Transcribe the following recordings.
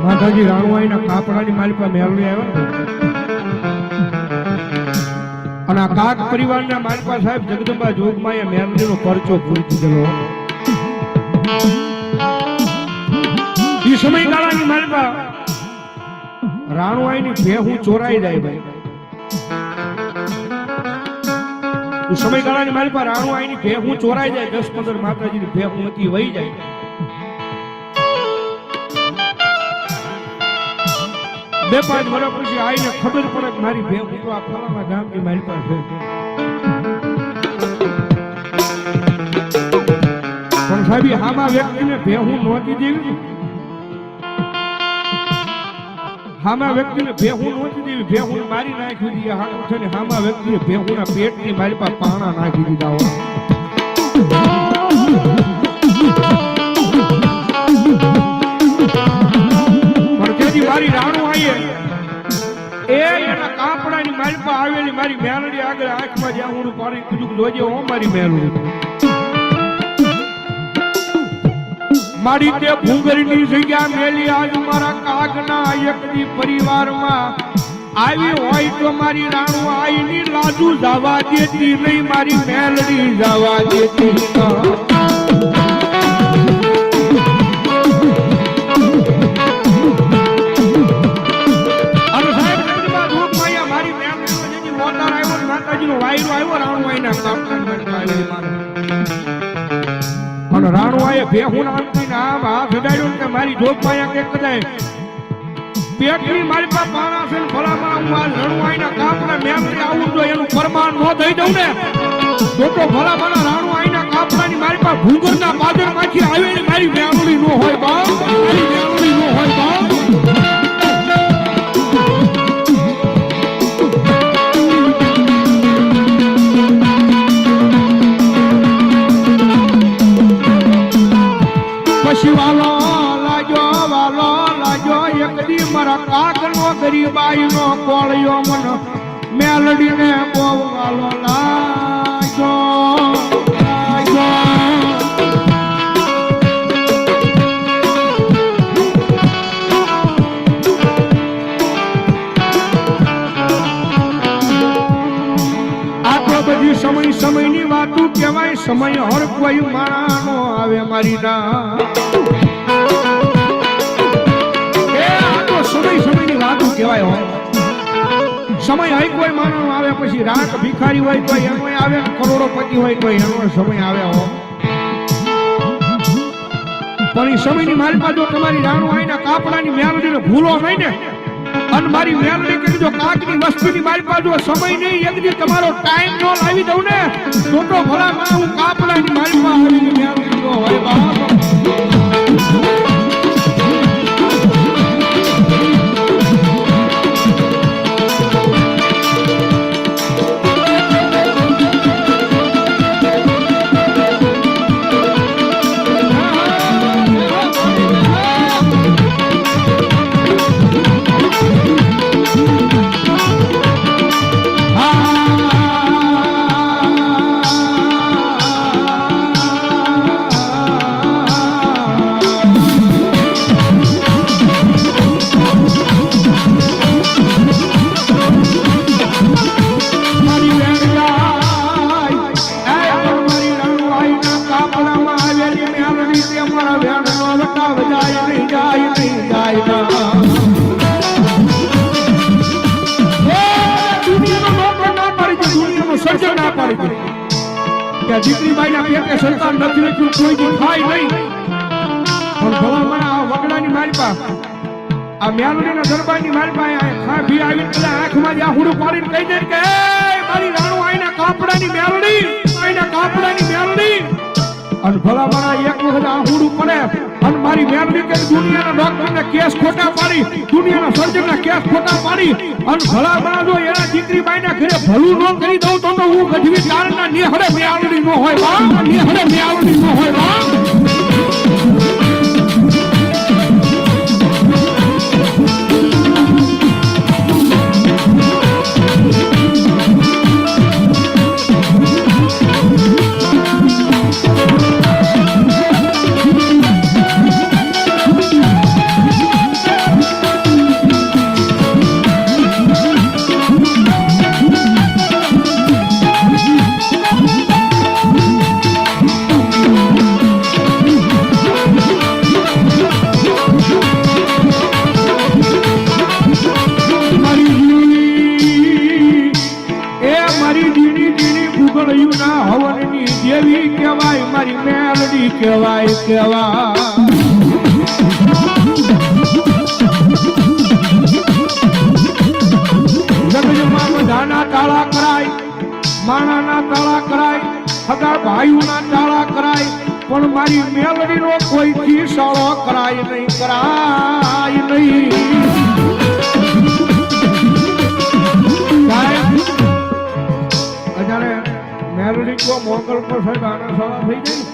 માતાજી રાણુઆઈના કાપડાની માલિકા મેળવી આવ્યો અને આ કાક પરિવારના માલિકા સાહેબ જગદંબા જોગમાએ મેળવીનો પરચો પૂરી દીધેલો. એ સમયગાળાની માલિકા રાણુઆઈની ભેહું ચોરાઈ જાય ભાઈ. સમયગાળાની માલિકા રાણુઆઈની ભેહું ચોરાઈ જાય. 10-15 માતાજીની ભેહું હતી વહી જાય. બે પાંચ વર્ષ પછી આઈને ખબર પડે કે મારી ભેહું તો આ ફલાણા ગામની મારી પાસે પણ સાહેબ હામા વ્યક્તિને ભેહું નહોતી દેવી. હામા વ્યક્તિને ભેહું નહોતી દેવી. ભેહું મારી નાખી દીધી. હાથ ઉઠે ને હામા વ્યક્તિને ભેહુંના પેટની મારી પાસે પાણા નાખી દીધા હોય. મારી રાણુ આવીએ એના કાપડાની માલપા આવેલી મારી મેલડી આગળ આંખમાં જ્યાં હું પાણી કીધું જોજે ઓ મારી મેલડી મારી તે ભૂંગરની જગ્યા મેલી આજ મારા કાગના એકદી પરિવારમાં આવી હોય તો મારી રાણુ આઈની લાજુ જવા દેતી નહીં. મારી મેલડી જવા દેતી રાણુઆએ ભેહું નામથી નામ હાથ અડાડ્યું કે મારી જોગમાયા કે કદાય પેટની મારી પાસે પાણા છે ભલામાં હું આ રાણુઆઈના કાપડા મેમરી આવું તો એનું પ્રમાણ ન દઈ દઉં ને તો ભલામાં રાણુઆઈના કાપડાની મારી પાસે ભૂંગરના પાદરમાંથી આવેલી મારી મેમરી ન હોય બાપ. મારી મેમરી ન હોય બાપ. વાલો લાજો એકદી મારા કાકનો ગરીબાઈનો કોળિયો મન મેલડીને બહુ વાલો લાજો આ તો બધી સમયની વાતું કહેવાય. સમય હર કોઈ માણનો આવે મારી ના સમયની વાતો કહેવાય હોય. સમય હોય કોઈ માણસ આવે પછી રાખ ભિખારી હોય તો એનો આવે, કરોડોપતિ હોય તો એનો સમય આવે હો. પણ એ સમયની મારી પાસે તમારી રાણુ આઈના કાપડાની મેલડીને ભૂલો નહીં ને અને મારી મેલડી કરી દો કાકની વસ્તુની મારી પાસે સમય નહીં એકદી તમારો ટાઈમ ન લાવી દઉં ને તો ભલા મને હું કાપડાની મારી પાસે આવીને મેલડી નો હોય બાપ. દીકરી બાઈના પેટે સંતાન નથી લખ્યું કોઈ દી ખાય નહીં પણ ભલામણ આ વગડાની માલપા આ મેલડીના દરબારની માલપા ખા ભી આવી પેલા આંખમાં જ્યાં હુડું પાડીને કહી દે કે મારી રાણુ આઈના કાપડાની મેલડી આઈના કાપડાની મેલડી અને ભલામણ એક વખત આ હુડું પડે અને મારી મેલડી કે દુનિયાના ડોક્ટરને કેસ ખોટા પાડી દુનિયાના સર્જનના કેસ ખોટા પાડી અને ભલામણ જો એના દીકરી બાઈના ઘરે ભલું ન કરી દઉં તો હું ગજવી કારના નિહળે મેલડી ન હોય બા નિહળે મેલડી ન હોય બા. કહેવાય મારી મેલડી કહેવાય કહેવાય જગતમાં બધાના તાળા કરાય માણાના તાળા કરાય સગા ભાઈઓના તાળા કરાય પણ મારી મેલડીનો કોઈથી સાળો કરાય નહીં કરાય નહીં અજાણે મેલડી કો મોગલ પર સાહેબ આના સાળા થઈ જાય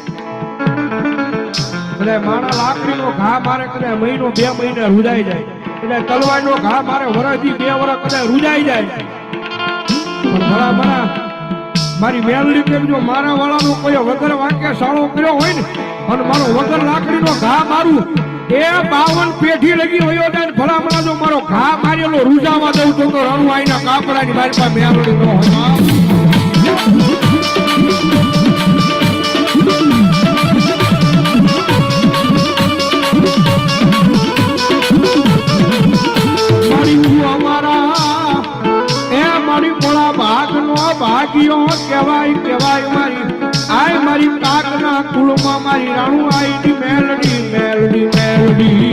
એટલે માણા લાકડીનો ઘા મારે કદાચ મહિનો 2 મહિને રૂજાઈ જાય એટલે તલવારનો ઘા મારે વરસથી 2 વર્ષ કદાચ રૂજાઈ જાય પણ ભલા ભલા મારી મેલડી કેમ જો મારા વાળાનો કોઈ વગર વાક્ય સાળો કર્યો હોય ને અને મારો વગર લાકડીનો ઘા મારું એ 52 પેઢી લગી હોયો ને ભલા ભલા જો મારો ઘા મારેલો રૂજાવા દઉં તો રણવાઈના કાપડાની મારી પાસે મેલડી નો હોય ભાગ્યો કહેવાય કહેવાય મારી આય મારી કાકના કુળમાં મારી રાણુ આઈ મેલડી મેલડી મેલડી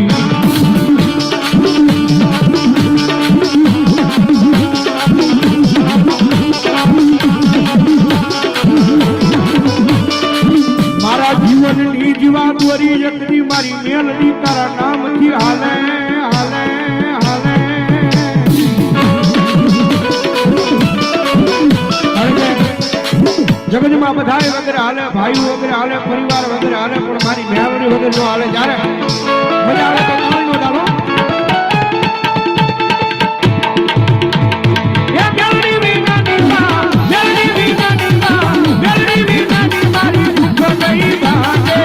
મારા જીવનની જીવા દોરી જગતી મારી મેલડી તારા નામથી હાલે હાલે હાલે જગતમાં બધાય વગેરે હાલે ભાઈઓ વગેરે હાલે પરિવાર વગેરે હાલે પણ મારી મેલડી વગેરે નો હાલે જ્યારે મજા આવે તો તાળી નો ડાલો એ મેલડી વિના નીમા મેલડી વિના નીમા મેલડી વિના નીમારી દુઃખ નહીં ભાગે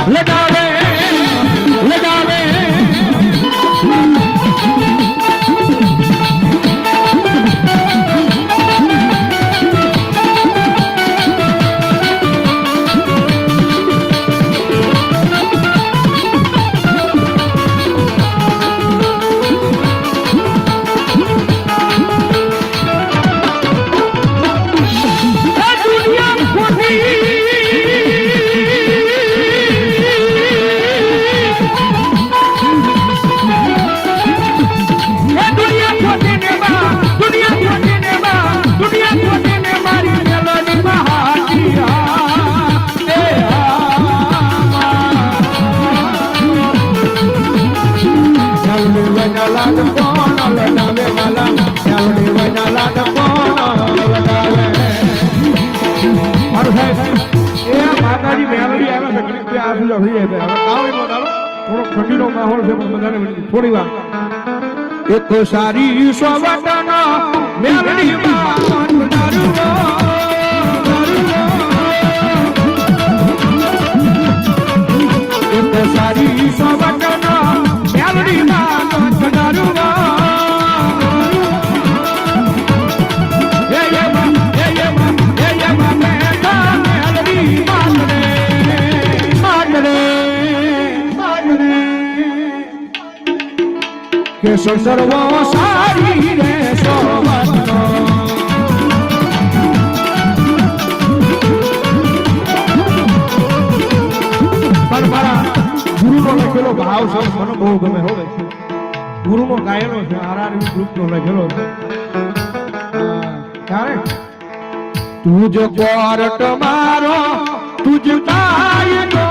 લગાવે લગાવે માતાજી મેલડી આવે છે ઘણી આ સુજો થઈ જાય હવે કાવડી નો ડાલો થોડો ઠંડીનો માહોલ છે પણ બધાને થોડી વાર એક સારી સોવટના મેલડી માં દારૂ એક સારી સોવટના મેલડી માં દારૂ કે સર્વો સારી રે સોવટનો પણ મારા ગુરુનો લખેલો ભાવ છે મને બહુ ગમે હવે ગુરુનો ગાયેલો છે આરઆરવી ગ્રુપનો લખેલો છે ત્યારે તુજ કોરટ મારો તુજ તાય